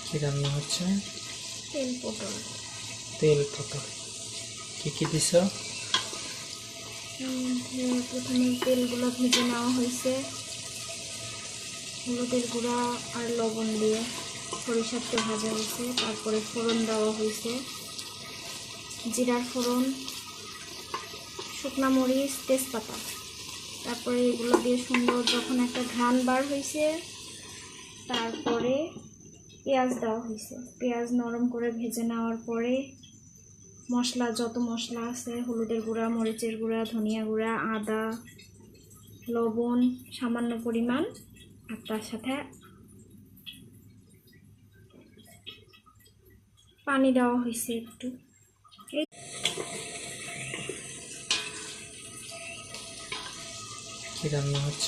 কি রান্না হচ্ছে? তেল পটল। তেল পটল কি দিছ? প্রথমে তেলগুলো ভেজে নেওয়া হয়েছে হলুদের গুঁড়া আর লবণ দিয়ে, সরিষার তেল ভাজা হয়েছে, তারপরে ফোড়ন দেওয়া হয়েছে, জিরার ফোড়ন, শুকনা মরিচ, তেজপাতা। তারপরে এগুলো দিয়ে সুন্দর যখন একটা ঘ্রাণ বার হয়েছে, তারপরে পেঁয়াজ দেওয়া হয়েছে। পেঁয়াজ নরম করে ভেজে নেওয়ার পরে মশলা, যত মশলা আছে, হলুদের গুঁড়া, মরিচের গুঁড়া, ধনিয়া গুঁড়া, আদা, লবণ সামান্য পরিমাণ, আর তার সাথে পানি দেওয়া হয়েছে একটু। কি রান্না হচ্ছে?